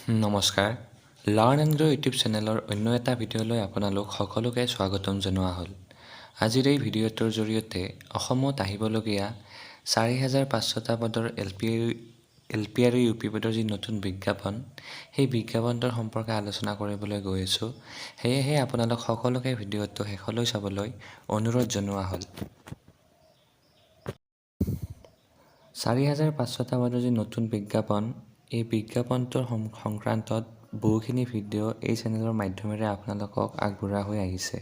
নমস্কাৰ, learn and grow' YouTube চেনেলৰ অন্য এটা ভিডিঅ'লৈ আপোনালোক সকলোকে স্বাগতম জনোৱা হ'ল। আজিৰ এই ভিডিঅ'টোৰ জৰিয়তে অসমত আহিবলগীয়া ৪,৫০০টা পদৰ এল পি আৰু ইউ পি পদৰ যি নতুন বিজ্ঞাপন, সেই বিজ্ঞাপনটোৰ সম্পৰ্কে আলোচনা কৰিবলৈ গৈ আছোঁ। সেয়েহে আপোনালোক সকলোকে ভিডিঅ'টো শেষলৈ চাবলৈ অনুৰোধ জনোৱা হ'ল। ৪,৫০০টা পদৰ যি নতুন বিজ্ঞাপন, এই বিজ্ঞাপনটোৰ সংক্ৰান্তত বহুখিনি ভিডিঅ' এই চেনেলৰ মাধ্যমেৰে আপোনালোকক আগবঢ়োৱা হৈ আহিছে।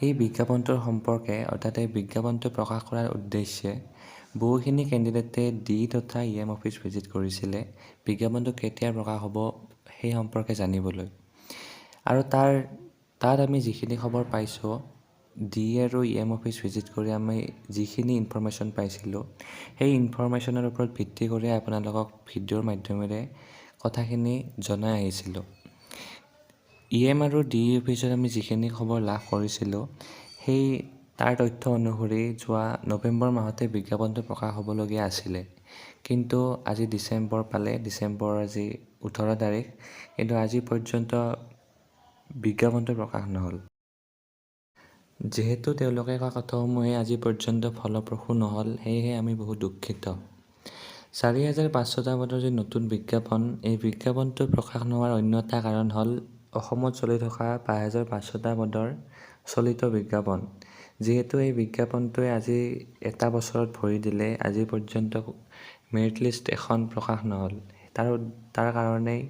এই বিজ্ঞাপনটোৰ সম্পৰ্কে অৰ্থাৎ এই বিজ্ঞাপনটো প্ৰকাশ কৰাৰ উদ্দেশ্যে বহুখিনি কেণ্ডিডেটে ডি তথা EM অফিচ ভিজিট কৰিছিলে বিজ্ঞাপনটো কেতিয়া প্ৰকাশ হ'ব সেই সম্পৰ্কে জানিবলৈ। আৰু তাত আমি যিখিনি খবৰ পাইছোঁ, ডি আৰু EM অফিচ ভিজিট কৰি আমি যিখিনি ইনফৰমেশ্যন পাইছিলোঁ, সেই ইনফৰমেশ্যনৰ ওপৰত ভিত্তি কৰি আপোনালোকক ভিডিঅ'ৰ মাধ্যমেৰে কথাখিনি জনাই আহিছিলোঁ। EM আৰু ডি অফিচত আমি যিখিনি খবৰ লাভ কৰিছিলোঁ, তাৰ তথ্য অনুসৰি যোৱা নৱেম্বৰ মাহতে বিজ্ঞাপনটো প্ৰকাশ হ'বলগীয়া আছিলে। কিন্তু আজি ডিচেম্বৰ পালে, ডিচেম্বৰ আজি 18 তাৰিখ, কিন্তু আজি পৰ্যন্ত বিজ্ঞাপনটো প্ৰকাশ নহ'ল। যিহেতু তেওঁলোকে কোৱা কথাসমূহে আজি পৰ্যন্ত ফলপ্ৰসূ নহ'ল, সেয়েহে আমি বহুত দুঃখিত। ৪,৫০০টা পদৰ যি নতুন বিজ্ঞাপন, এই বিজ্ঞাপনটো প্ৰকাশ নোহোৱাৰ অন্য এটা কাৰণ হ'ল অসমত চলি থকা ৫,৫০০টা পদৰ চলিত বিজ্ঞাপন। যিহেতু এই বিজ্ঞাপনটোৱে আজি এটা বছৰত ভৰি দিলে, আজি পৰ্যন্ত মেৰিট লিষ্ট এখন প্ৰকাশ নহ'ল। তাৰ কাৰণেই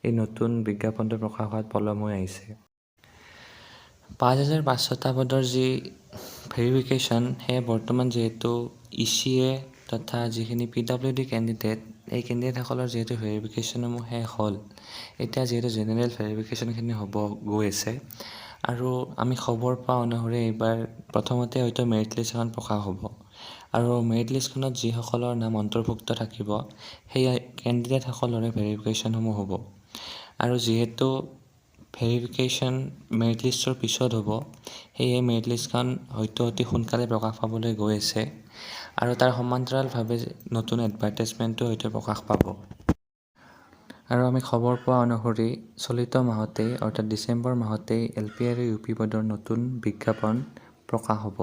এই নতুন বিজ্ঞাপনটো প্ৰকাশ হোৱাত পলম হৈ আহিছে। ৫,৫০০টা পদৰ যি ভেৰিফিকেশ্যন, সেয়া বৰ্তমান যিহেতু ECA তথা যিখিনি PWD কেণ্ডিডেট, এই কেণ্ডিডেটসকলৰ যিহেতু ভেৰিফিকেশ্যনসমূহ শেষ হ'ল, এতিয়া যিহেতু জেনেৰেল ভেৰিফিকেশ্যনখিনি হ'ব গৈ আছে, আৰু আমি খবৰ পোৱা অনুসৰি এইবাৰ প্ৰথমতে হয়তো মেৰিট লিষ্ট এখন প্ৰকাশ হ'ব। আৰু মেৰিট লিষ্টখনত যিসকলৰ নাম অন্তৰ্ভুক্ত থাকিব, সেই কেণ্ডিডেটসকলৰে ভেৰিফিকেশ্যনসমূহ হ'ব। আৰু যিহেতু ভেৰিফিকেশ্যন মেৰিট লিষ্টৰ পিছত হ'ব, সেয়ে মেৰিট লিষ্টখন হয়তো অতি সোনকালে প্ৰকাশ পাবলৈ গৈ আছে, আৰু তাৰ সমান্তৰালভাৱে নতুন এডভাৰটাইজমেণ্টো হয়তো প্ৰকাশ পাব। আৰু আমি খবৰ পোৱা অনুসৰি চলিত মাহতেই অৰ্থাৎ ডিচেম্বৰ মাহতেই LP আৰু UP পদৰ নতুন বিজ্ঞাপন প্ৰকাশ হ'ব।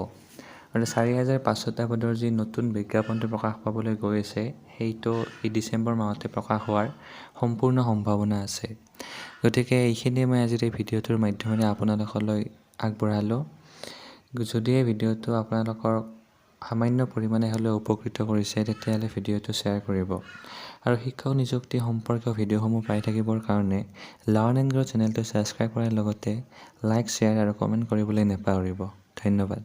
আৰু ৪,৫০০টা পদৰ যি নতুন বিজ্ঞাপনটো প্ৰকাশ পাবলৈ গৈ আছে, সেইটো এই ডিচেম্বৰ মাহতে প্ৰকাশ হোৱাৰ সম্পূৰ্ণ সম্ভাৱনা আছে। গতিকে এইখিনিয়ে মই আজিৰ এই ভিডিঅ'টোৰ মাধ্যমেৰে আপোনালোকলৈ আগবঢ়ালোঁ। যদি এই ভিডিঅ'টো আপোনালোকৰ সামান্য পৰিমাণে হ'লেও উপকৃত কৰিছে, তেতিয়াহ'লে ভিডিঅ'টো শ্বেয়াৰ কৰিব। আৰু শিক্ষক নিযুক্তি সম্পৰ্কীয় ভিডিঅ'সমূহ পাই থাকিবৰ কাৰণে লাৰ্ণ এণ্ড গ্ৰ' চেনেলটো ছাবস্ক্ৰাইব কৰাৰ লগতে লাইক, শ্বেয়াৰ আৰু কমেণ্ট কৰিবলৈ নাপাহৰিব। ধন্যবাদ।